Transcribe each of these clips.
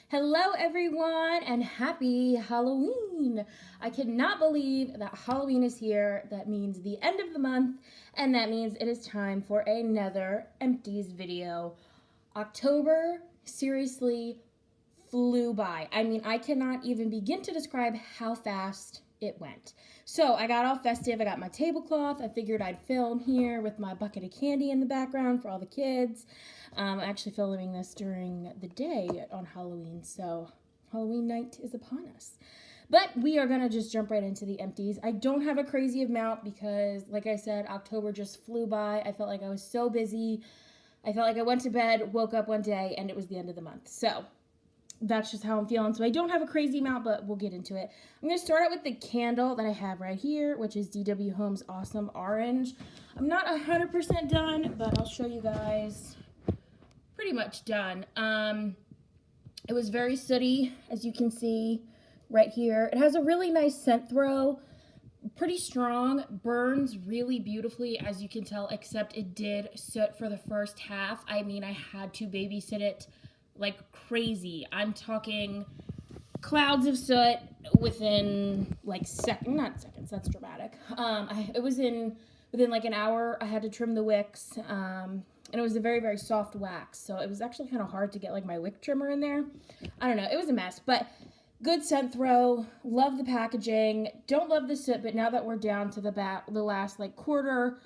Hello, everyone, and happy Halloween! I cannot believe that Halloween is here. That means the end of the month, and that means it is time for another Empties video. October seriously flew by. I mean, I cannot even begin to describe how fast it went. So I got all festive. I got my tablecloth. I figured I'd film here with my bucket of candy in the background for all the kids. I'm actually filming this during the day on Halloween, so Halloween night is upon us. But we are going to just jump right into the empties. I don't have a crazy amount because, like I said, October just flew by. I felt like I was so busy. I felt like I went to bed, woke up one day, and it was the end of the month. So that's just how I'm feeling. So I don't have a crazy amount, but we'll get into it. I'm going to start out with the candle that I have right here, which is DW Home's Awesome Orange. I'm not 100% done, but I'll show you guys. Pretty much done. It was very sooty, as you can see right here. It has a really nice scent throw, pretty strong, burns really beautifully, as you can tell, except it did soot for the first half. I mean, I had to babysit it like crazy. I'm talking clouds of soot within like not seconds, that's dramatic. It was within like an hour. I had to trim the wicks. And it was a very, very soft wax. So it was actually kind of hard to get like my wick trimmer in there. I don't know. It was a mess, but good scent throw. Love the packaging. Don't love the soot, but now that we're down to the last like quarter,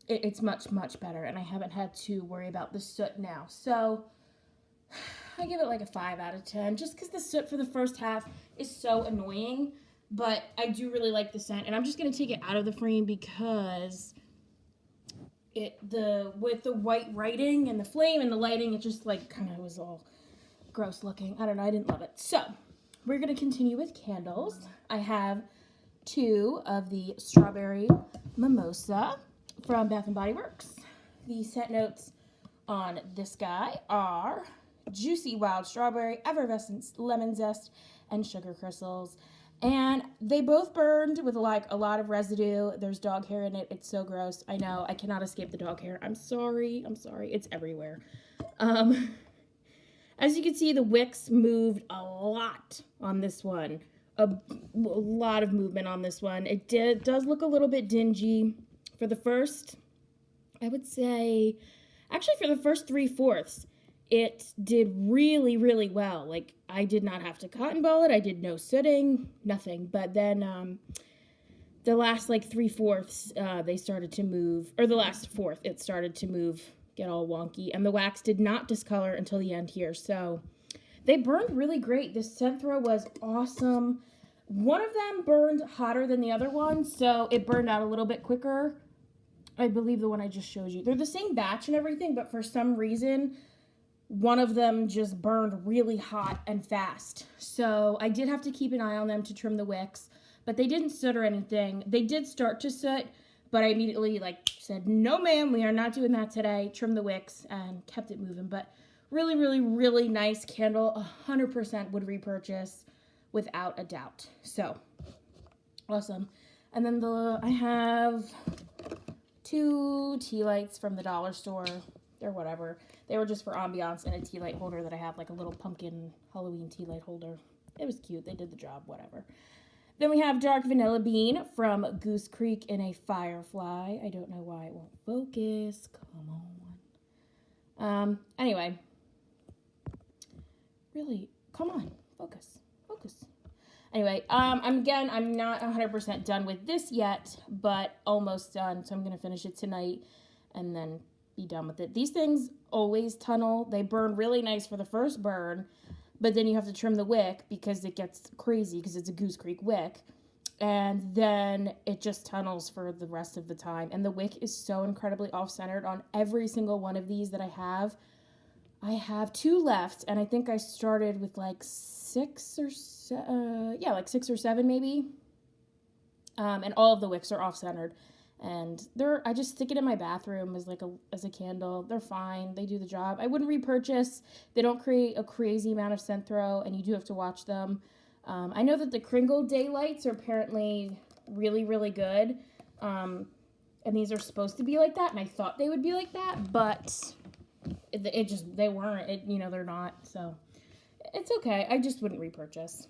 it's much, much better. And I haven't had to worry about the soot now. So I give it like a 5 out of 10 just because the soot for the first half is so annoying. But I do really like the scent. And I'm just going to take it out of the frame because with the white writing and the flame and the lighting, it just like kind of was all gross looking. I don't know, I didn't love it. So we're gonna continue with candles. I have 2 of the Strawberry Mimosa from Bath & Body Works. The scent notes on this guy are Juicy Wild Strawberry, Effervescent Lemon Zest, and Sugar Crystals. And they both burned with like a lot of residue. There's dog hair in it. It's so gross. I know. I cannot escape the dog hair. I'm sorry. It's everywhere. As you can see, the wicks moved a lot on this one. A lot of movement on this one. It does look a little bit dingy. For the first, I would say, actually for the first 3/4, it did really, really well. Like, I did not have to cotton ball it. I did no sooting, nothing. But then the last, like, 3/4, they started to move. Or the last fourth, it started to move, get all wonky. And the wax did not discolor until the end here. So they burned really great. This scent throw was awesome. One of them burned hotter than the other one, so it burned out a little bit quicker. I believe the one I just showed you. They're the same batch and everything, but for some reason, one of them just burned really hot and fast. So I did have to keep an eye on them to trim the wicks, but they didn't soot or anything. They did start to soot, but I immediately said, no ma'am, we are not doing that today. Trim the wicks and kept it moving. But really, really, really nice candle. 100% would repurchase without a doubt. So awesome. And then I have 2 tea lights from the dollar store. Or whatever. They were just for ambiance, and a tea light holder that I have, like a little pumpkin Halloween tea light holder. It was cute. They did the job, whatever. Then we have Dark Vanilla Bean from Goose Creek in a Firefly. I don't know why it won't focus. Come on. Anyway. Really, come on. Focus. Anyway, I'm not 100% done with this yet, but almost done. So I'm going to finish it tonight and then be done with it. These things always tunnel. They burn really nice for the first burn, but then you have to trim the wick because it gets crazy because it's a Goose Creek wick, and then it just tunnels for the rest of the time. And the wick is so incredibly off-centered on every single one of these that I have. I have 2 left, and I think I started with like 6 or 7 maybe. And all of the wicks are off-centered. And I just stick it in my bathroom as a candle. They're fine. They do the job. I wouldn't repurchase. They don't create a crazy amount of scent throw, and you do have to watch them. I know that the Kringle daylights are apparently really, really good. And these are supposed to be like that, and I thought they would be like that, but they weren't. They're not. So It's okay. I just wouldn't repurchase.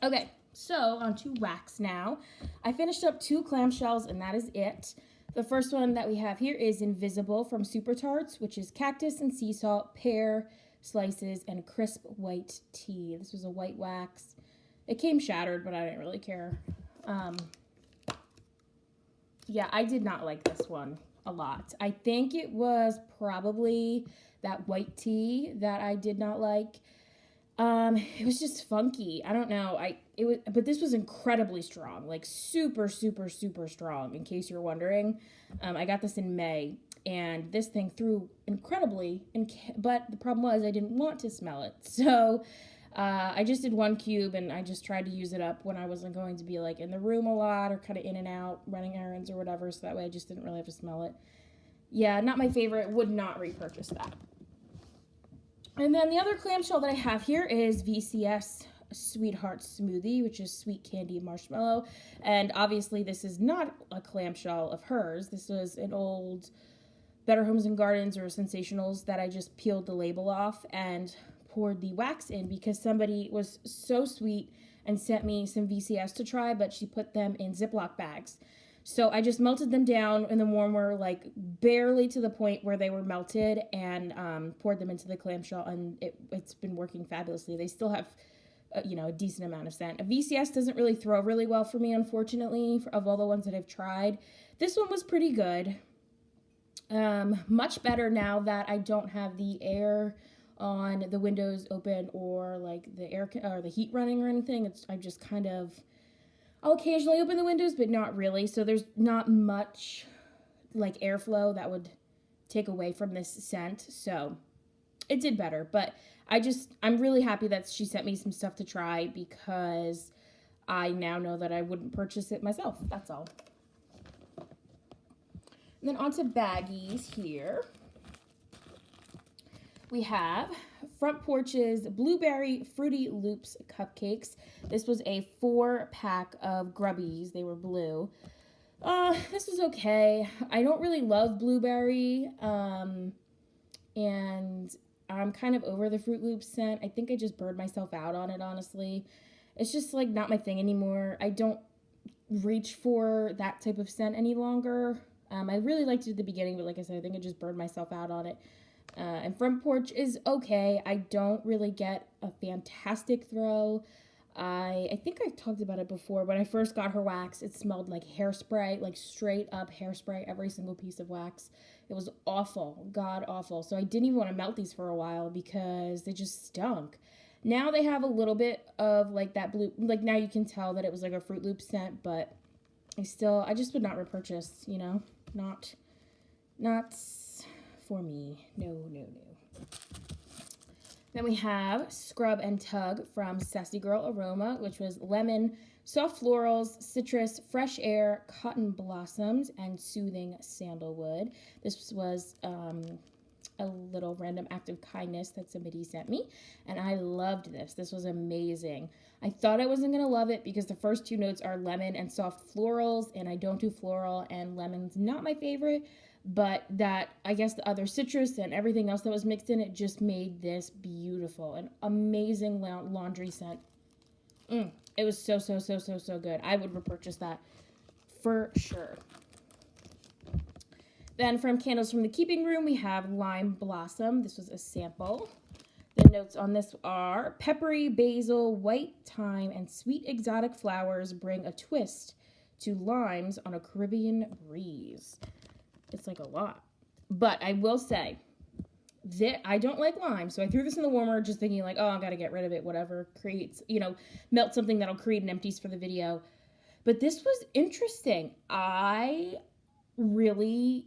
Okay, so on to wax now. I finished up 2 clamshells, and that is it. The first one that we have here is Invisible from Super Tarts, which is cactus and sea salt, pear slices, and crisp white tea. This was a white wax. It came shattered, but I didn't really care. Yeah, I did not like this one a lot. I think it was probably that white tea that I did not like. It was just funky. I don't know. But this was incredibly strong, like super, super, super strong. In case you're wondering, I got this in May, and this thing threw incredibly. But the problem was I didn't want to smell it, so I just did 1 cube, and I just tried to use it up when I wasn't going to be like in the room a lot or kind of in and out running errands or whatever. So that way I just didn't really have to smell it. Yeah, not my favorite. Would not repurchase that. And then the other clamshell that I have here is VCS Sweetheart Smoothie, which is sweet candy marshmallow. And obviously this is not a clamshell of hers. This was an old Better Homes and Gardens or Sensationals that I just peeled the label off and poured the wax in because somebody was so sweet and sent me some VCS to try, but she put them in Ziploc bags. So I just melted them down in the warmer, like barely to the point where they were melted, and poured them into the clamshell, and it's been working fabulously. They still have, a decent amount of scent. A VCS doesn't really throw really well for me, unfortunately, of all the ones that I've tried. This one was pretty good. Much better now that I don't have the air on the windows open or like the air or the heat running or anything. I'm just kind of, I'll occasionally open the windows, but not really. So there's not much like airflow that would take away from this scent. So it did better, but I'm really happy that she sent me some stuff to try because I now know that I wouldn't purchase it myself. That's all. And then onto baggies here. We have Front Porch's Blueberry Fruity Loops Cupcakes. This was a 4-pack of Grubbies. They were blue. This was okay. I don't really love blueberry, and I'm kind of over the Fruit Loops scent. I think I just burned myself out on it, honestly. It's just, like, not my thing anymore. I don't reach for that type of scent any longer. I really liked it at the beginning, but like I said, I think I just burned myself out on it. And Front Porch is okay. I don't really get a fantastic throw. I think I've talked about it before. When I first got her wax, it smelled like hairspray, like straight up hairspray, every single piece of wax. It was awful, god awful. So I didn't even want to melt these for a while because they just stunk. Now they have a little bit of like that blue, like now you can tell that it was like a Fruit Loop scent, but I just would not repurchase, not for me. No. Then we have Scrub and Tug from Sassy Girl Aroma, which was lemon, soft florals, citrus, fresh air, cotton blossoms, and soothing sandalwood. This was a little random act of kindness that somebody sent me, and I loved this. This was amazing. I thought I wasn't going to love it because the first 2 notes are lemon and soft florals, and I don't do floral, and lemon's not my favorite. But that, I guess the other citrus and everything else that was mixed in it just made this beautiful. An amazing laundry scent. It was so good. I would repurchase that for sure. Then from Candles from the Keeping Room, we have Lime Blossom. This was a sample. The notes on this are peppery, basil, white thyme, and sweet exotic flowers bring a twist to limes on a Caribbean breeze. It's like a lot. But I will say that I don't like lime, so I threw this in the warmer just thinking like, oh, I gotta get rid of it, whatever, melt something that'll create an empties for the video. But this was interesting. I didn't really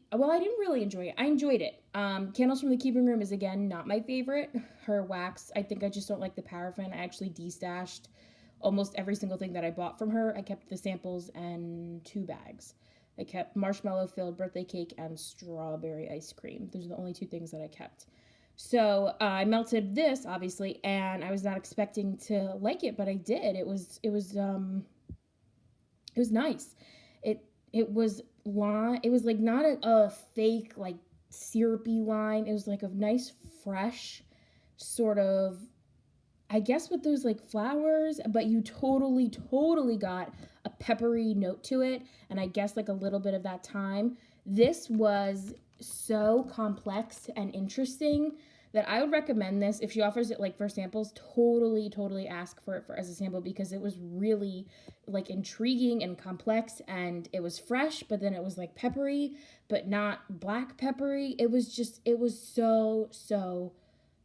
enjoy it. I enjoyed it. Candles from the Keeping Room is, again, not my favorite. Her wax, I think I just don't like the paraffin. I actually destashed almost every single thing that I bought from her. I kept the samples and 2 bags. I kept marshmallow-filled birthday cake and strawberry ice cream. Those are the only 2 things that I kept. So I melted this, obviously, and I was not expecting to like it, but I did. It was nice. It was lime. It was like not a fake like syrupy lime. It was like a nice fresh sort of I guess with those like flowers, but you totally, totally got a peppery note to it. And I guess like a little bit of that thyme. This was so complex and interesting that I would recommend this. If she offers it like for samples, totally, totally ask for it as a sample, because it was really like intriguing and complex, and it was fresh, but then it was like peppery, but not black peppery. It was so, so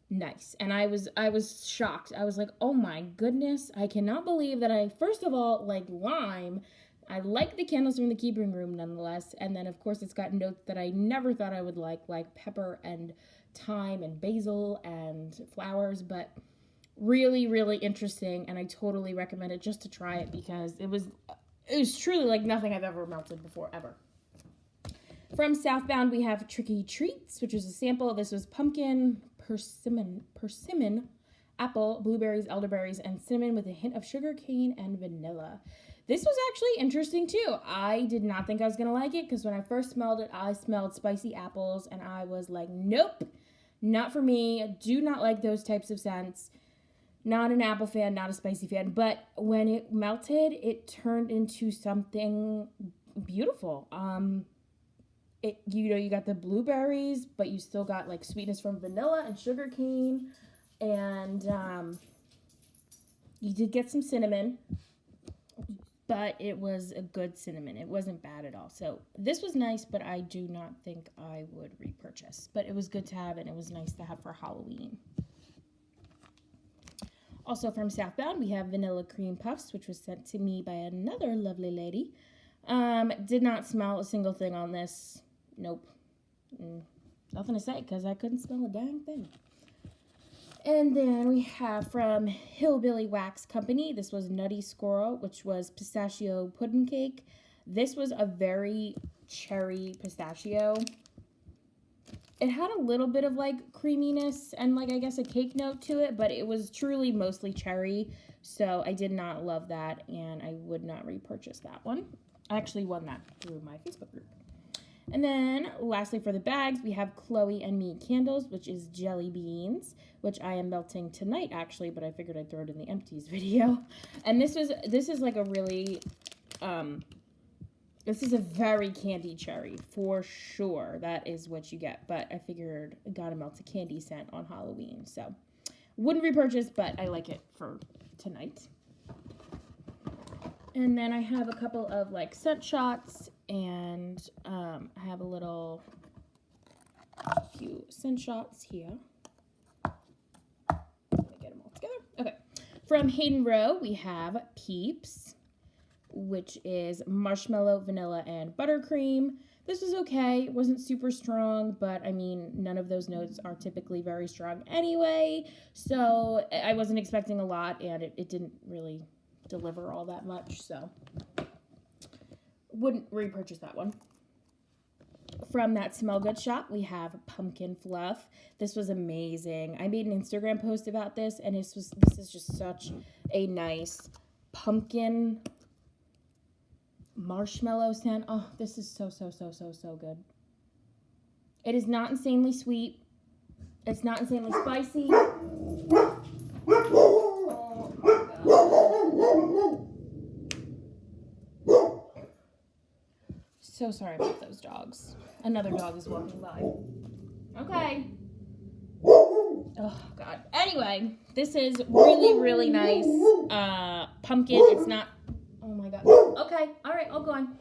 nice. And I was shocked. I was like, oh my goodness, I cannot believe that I, first of all, like lime. I like the candles from the keeping room nonetheless. And then of course it's got notes that I never thought I would like pepper and thyme and basil and flowers, but really, really interesting. And I totally recommend it just to try it, because it was truly like nothing I've ever melted before, ever. From Southbound, we have Tricky Treats, which is a sample. This was pumpkin, persimmon, apple, blueberries, elderberries, and cinnamon with a hint of sugar cane and vanilla. This was actually interesting too. I did not think I was going to like it, because when I first smelled it, I smelled spicy apples, and I was like, nope, not for me. I do not like those types of scents. Not an apple fan, not a spicy fan. But when it melted, it turned into something beautiful. You got the blueberries, but you still got like sweetness from vanilla and sugar cane, and you did get some cinnamon, but it was a good cinnamon. It wasn't bad at all. So this was nice, but I do not think I would repurchase. But it was good to have, and it was nice to have for Halloween. Also from Southbound, we have Vanilla Cream Puffs, which was sent to me by another lovely lady. Did not smell a single thing on this. Nope. Nothing to say, because I couldn't smell a dang thing. And then we have from Hillbilly Wax Company, this was Nutty Squirrel, which was pistachio pudding cake. This was a very cherry pistachio. It had a little bit of like creaminess and like I guess a cake note to it, but it was truly mostly cherry. So I did not love that, and I would not repurchase that one. I actually won that through my Facebook group. And then lastly for the bags, we have Chloe and Me candles, which is jelly beans, which I am melting tonight actually, but I figured I'd throw it in the Empties video. And this is like a really, this is a very candy cherry for sure. That is what you get, but I figured I gotta melt a candy scent on Halloween. So wouldn't repurchase, but I like it for tonight. And then I have a couple of like scent shots, and I have a few scent shots here. Let me get them all together. Okay. From Hayden Row, we have Peeps, which is marshmallow, vanilla, and buttercream. This was okay. It wasn't super strong, but I mean, none of those notes are typically very strong anyway. So I wasn't expecting a lot, and it didn't really deliver all that much, so wouldn't repurchase that one. From that Smell Good shop, we have Pumpkin Fluff. This was amazing. I made an Instagram post about this, and this is just such a nice pumpkin marshmallow scent. Oh, this is so good. It is not insanely sweet. It's not insanely spicy. So sorry about those dogs. Another dog is walking by. Okay. Oh, God. Anyway, this is really, really nice. Pumpkin. It's not... Oh, my God. Okay. All right. I'll go on.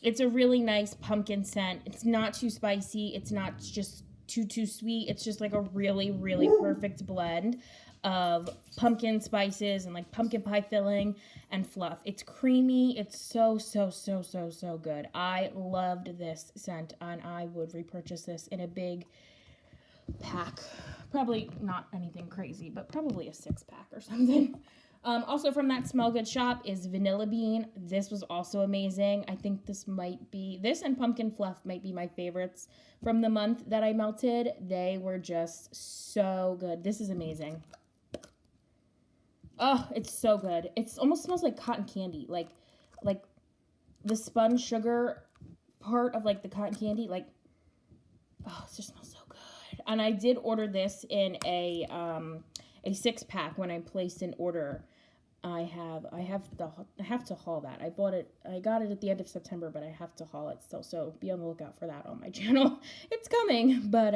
It's a really nice pumpkin scent. It's not too spicy. It's not just too sweet. It's just like a really, really perfect blend of pumpkin spices and like pumpkin pie filling and fluff. It's creamy. It's so good. I loved this scent, and I would repurchase this in a big pack. Probably not anything crazy, but probably a 6-pack or something. Also from that Smell Good shop is Vanilla Bean. This was also amazing. I think this and Pumpkin Fluff might be my favorites from the month that I melted. They were just so good. This is amazing. Oh, it's so good. It almost smells like cotton candy. Like the spun sugar part of like the cotton candy. Like, oh, it just smells so good. And I did order this in a 6-pack when I placed an order. I have to haul that. I got it at the end of September, but I have to haul it still. So be on the lookout for that on my channel. It's coming, but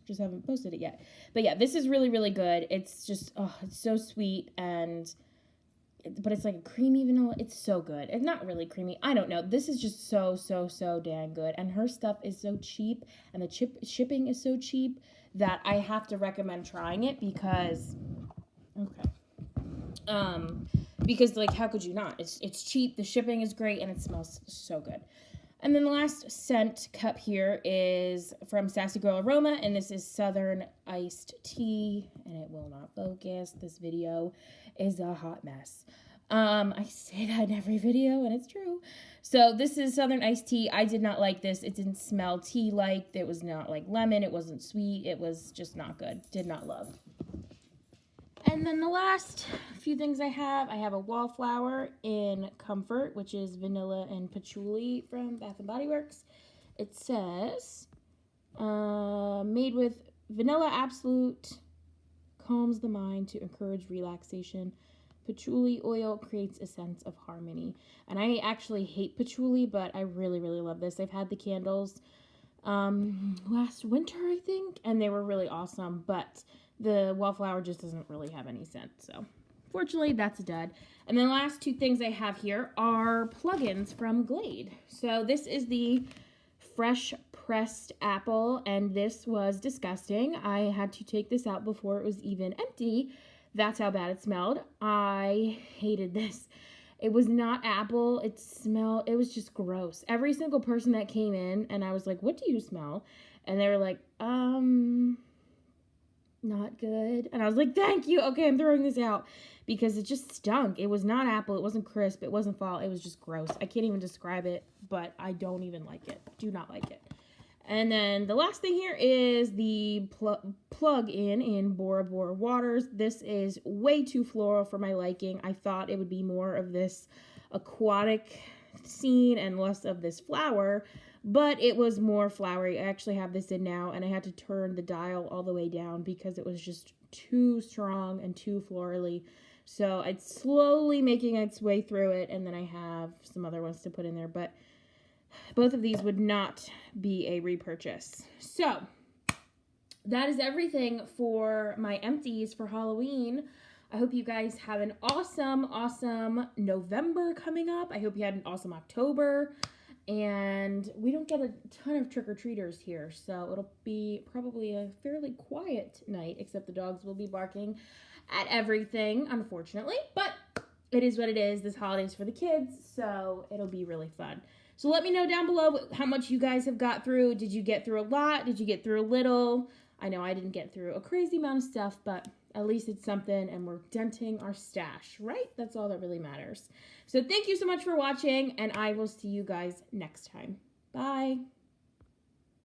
just haven't posted it yet. But yeah, this is really, really good. It's just, it's so sweet, but it's like a creamy vanilla. It's so good. It's not really creamy. I don't know. This is just so, so, so dang good. And her stuff is so cheap, and the shipping is so cheap that I have to recommend trying it because, because like, how could you not? It's cheap, the shipping is great, and it smells so good. And then the last scent cup here is from Sassy Girl Aroma, and this is Southern Iced Tea, and it will not focus. This video is a hot mess. I say that in every video, and it's true. So this is Southern Iced Tea. I did not like this. It didn't smell tea-like. It was not like lemon. It wasn't sweet. It was just not good. Did not love. And then the last few things I have a Wallflower in Comfort, which is vanilla and patchouli from Bath & Body Works. It says, made with vanilla absolute, calms the mind to encourage relaxation. Patchouli oil creates a sense of harmony. And I actually hate patchouli, but I really, really love this. I've had the candles last winter, I think, and they were really awesome, but the Wallflower just doesn't really have any scent, so fortunately that's a dud. And then the last two things I have here are plugins from Glade. So this is the fresh pressed apple, and this was disgusting. I had to take this out before it was even empty. That's how bad it smelled. I hated this. It was not apple. It was just gross. Every single person that came in, and I was like, what do you smell? And they were like, not good. And I was like, thank you. Okay, I'm throwing this out because it just stunk. It was not apple. It wasn't crisp. It wasn't fall. It was just gross. I can't even describe it, but I don't even like it. Do not like it. And then the last thing here is the plug-in Bora Bora Waters. This is way too floral for my liking. I thought it would be more of this aquatic scene and less of this flower, but it was more flowery. I actually have this in now, and I had to turn the dial all the way down because it was just too strong and too florally. So it's slowly making its way through it, and then I have some other ones to put in there, but both of these would not be a repurchase. So that is everything for my empties for Halloween. I hope you guys have an awesome, awesome November coming up. I hope you had an awesome October. And we don't get a ton of trick-or-treaters here, so it'll be probably a fairly quiet night, except the dogs will be barking at everything, unfortunately. But it is what it is. This holiday's for the kids, so it'll be really fun. So let me know down below how much you guys have got through. Did you get through a lot? Did you get through a little? I know I didn't get through a crazy amount of stuff, but at least it's something, and we're denting our stash, right? That's all that really matters. So thank you so much for watching, and I will see you guys next time. Bye.